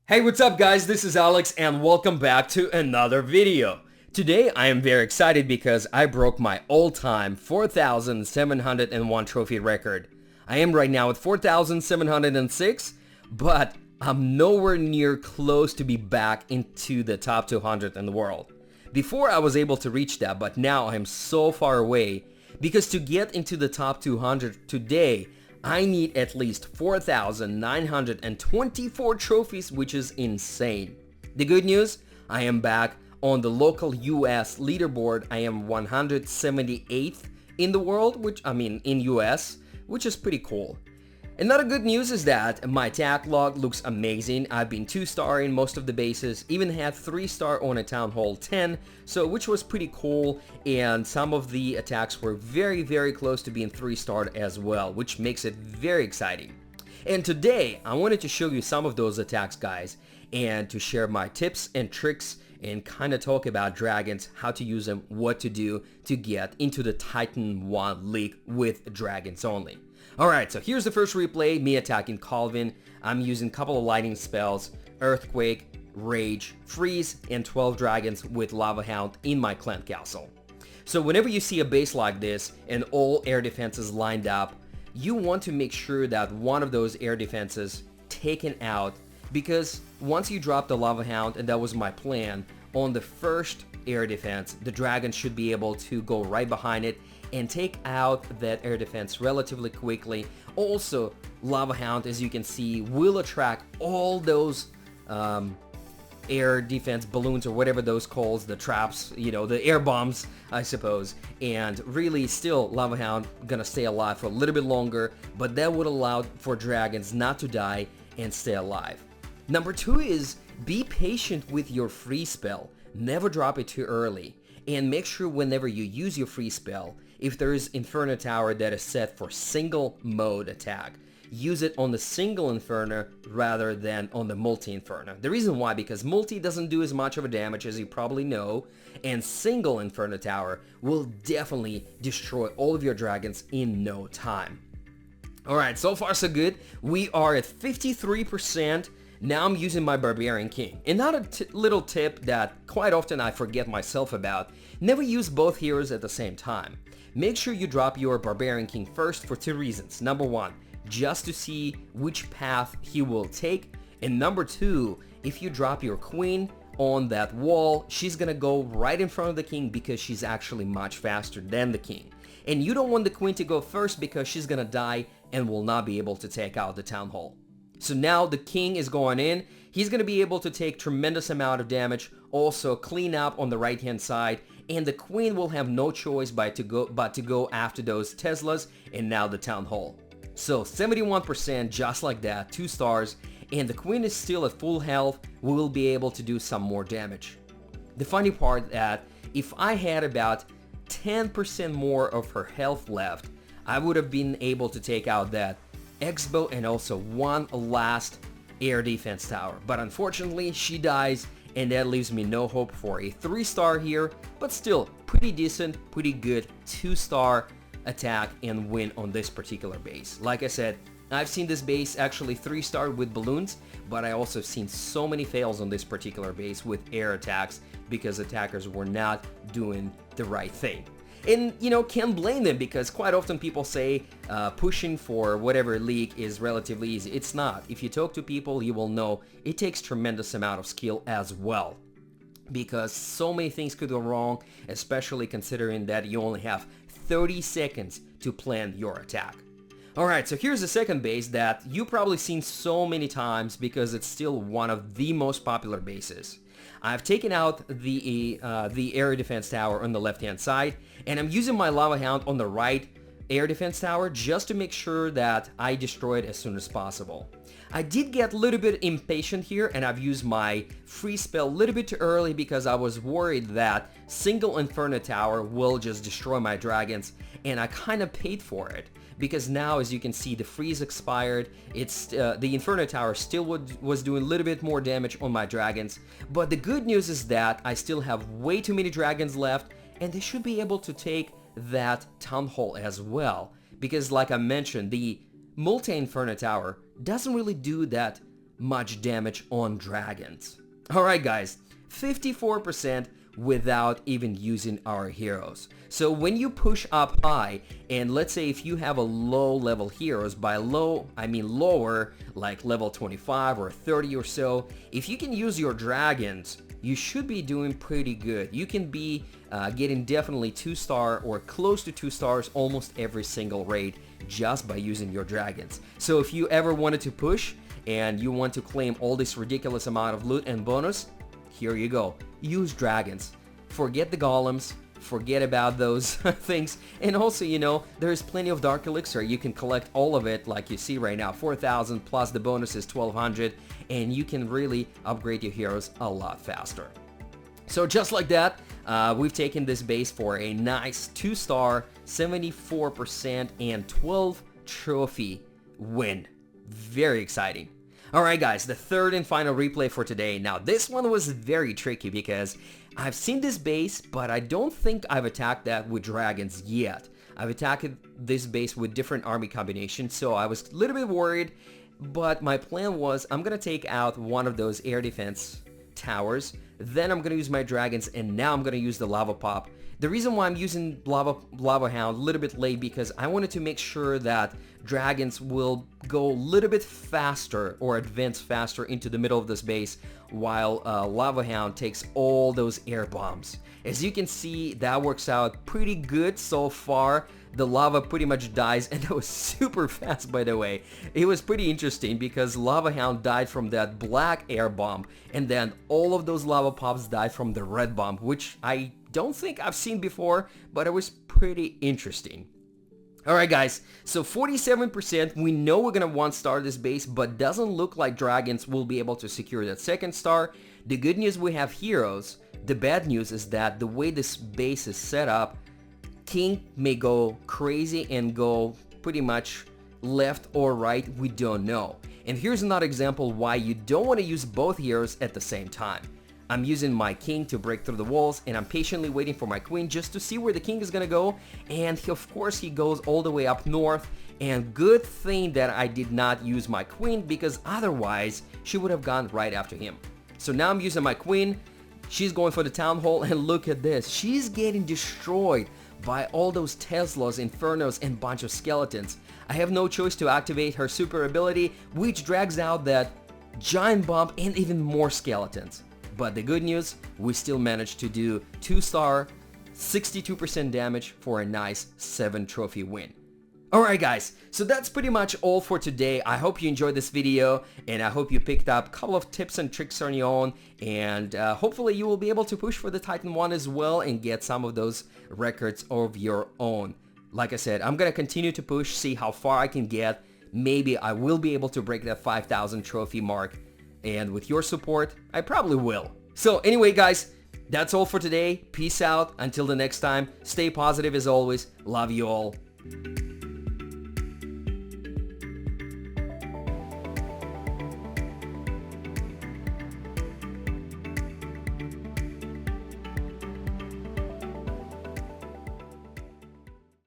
Hey, what's up guys? This is Alex and welcome back to another video. Today I am very excited because I broke my all-time 4,701 trophy record. I am right now at 4,706, but I'm nowhere near close to be back into the top 200 in the world. Before I was able to reach that, but now I'm so far away because to get into the top 200 today, I need at least 4,924 trophies, which is insane. The good news, I am back on the local US leaderboard. I am 178th in the world, in US, which is pretty cool. Another good news is that my attack log looks amazing. I've been 2-star in most of the bases, even had 3-star on a Town Hall 10, which was pretty cool, and some of the attacks were very close to being 3-starred as well, which makes it very exciting. And today, I wanted to show you some of those attacks, guys, and to share my tips and tricks and kind of talk about dragons, how to use them, what to do to get into the Titan 1 League with dragons only. Alright, so here's the first replay, me attacking Calvin. I'm using a couple of lightning spells, Earthquake, Rage, Freeze, and 12 dragons with Lava Hound in my clan castle. So whenever you see a base like this and all air defenses lined up, you want to make sure that one of those air defenses taken out, because once you drop the Lava Hound, and that was my plan, on the first air defense, the dragon should be able to go right behind it and take out that air defense relatively quickly. Also, Lava Hound, as you can see, will attract all those air defense balloons or whatever those calls, the traps, the air bombs, I suppose. And really, still, Lava Hound gonna stay alive for a little bit longer, but that would allow for dragons not to die and stay alive. Number 2 is be patient with your free spell. Never drop it too early. And make sure whenever you use your free spell, if there is Inferno Tower that is set for single mode attack, use it on the single Inferno rather than on the multi-Inferno. The reason why, because multi doesn't do as much of a damage as you probably know, and single Inferno Tower will definitely destroy all of your dragons in no time. Alright, so far so good. We are at 53%. Now I'm using my Barbarian King. Another little tip that quite often I forget myself about, never use both heroes at the same time. Make sure you drop your Barbarian King first for 2 reasons. Number 1, just to see which path he will take. And number 2, if you drop your Queen on that wall, she's gonna go right in front of the King because she's actually much faster than the King. And you don't want the Queen to go first because she's gonna die and will not be able to take out the Town Hall. So now the King is going in. He's going to be able to take tremendous amount of damage, also clean up on the right hand side, and the Queen will have no choice but to go after those Teslas and now the Town Hall. So 71% just like that, 2 stars, and the Queen is still at full health. We will be able to do some more damage. The funny part that if I had about 10% more of her health left, I would have been able to take out that X-Bow and also one last air defense tower. But unfortunately, she dies, and that leaves me no hope for a 3-star here, but still pretty decent, pretty good 2-star attack and win on this particular base. Like I said, I've seen this base actually 3-star with balloons, but I also seen so many fails on this particular base with air attacks because attackers were not doing the right thing. And, can't blame them, because quite often people say pushing for whatever league is relatively easy. It's not. If you talk to people, you will know it takes tremendous amount of skill as well, because so many things could go wrong, especially considering that you only have 30 seconds to plan your attack. Alright, so here's the second base that you've probably seen so many times because it's still one of the most popular bases. I've taken out the air defense tower on the left hand side, and I'm using my Lava Hound on the right air defense tower just to make sure that I destroy it as soon as possible. I did get a little bit impatient here, and I've used my free spell a little bit too early because I was worried that single Inferno Tower will just destroy my dragons, and I kind of paid for it. Because now, as you can see, the freeze expired. It's the Inferno Tower still was doing a little bit more damage on my dragons. But the good news is that I still have way too many dragons left, and they should be able to take that Town Hall as well. Because like I mentioned, the multi-Inferno Tower doesn't really do that much damage on dragons. Alright guys, 54% without even using our heroes. So when you push up high, and let's say if you have a low level heroes, by low I mean lower, like level 25 or 30 or so, if you can use your dragons, you should be doing pretty good. You can be getting definitely 2-star or close to 2 stars almost every single raid just by using your dragons. So if you ever wanted to push and you want to claim all this ridiculous amount of loot and bonus, here you go. Use dragons. Forget the golems. Forget about those things. And also, you know, there's plenty of dark elixir. You can collect all of it like you see right now. 4,000 plus the bonus is 1,200. And you can really upgrade your heroes a lot faster. So just like that, we've taken this base for a nice 2-star, 74% and 12 trophy win. Very exciting. Alright guys, the third and final replay for today. Now this one was very tricky because I've seen this base, but I don't think I've attacked that with dragons yet. I've attacked this base with different army combinations, so I was a little bit worried, but my plan was I'm gonna take out one of those air defense towers, then I'm gonna use my dragons, and now I'm gonna use the lava pop. The reason why I'm using lava hound a little bit late because I wanted to make sure that dragons will go a little bit faster or advance faster into the middle of this base while lava hound takes all those air bombs. As you can see, that works out pretty good so far. The lava pretty much dies, and that was super fast, by the way. It was pretty interesting because lava hound died from that black air bomb, and then all of those lava pops died from the red bomb, which I don't think I've seen before, but it was pretty interesting. Alright guys, so 47%, we know we're gonna 1-star this base, but doesn't look like dragons will be able to secure that 2nd star. The good news, we have heroes. The bad news is that the way this base is set up, King may go crazy and go pretty much left or right, we don't know. And here's another example why you don't want to use both heroes at the same time. I'm using my king to break through the walls, and I'm patiently waiting for my queen just to see where the king is gonna go, and of course he goes all the way up north, and good thing that I did not use my queen because otherwise she would have gone right after him. So now I'm using my queen, she's going for the town hall, and look at this, she's getting destroyed by all those Teslas, Infernos, and bunch of skeletons. I have no choice to activate her super ability, which drags out that giant bomb and even more skeletons. But the good news, we still managed to do 2-star, 62% damage for a nice 7 trophy win. Alright guys, so that's pretty much all for today. I hope you enjoyed this video, and I hope you picked up a couple of tips and tricks on your own, and hopefully you will be able to push for the Titan 1 as well and get some of those records of your own. Like I said, I'm gonna continue to push, see how far I can get. Maybe I will be able to break that 5,000 trophy mark, and with your support, I probably will. So anyway guys, that's all for today. Peace out. Until the next time, stay positive as always. Love you all.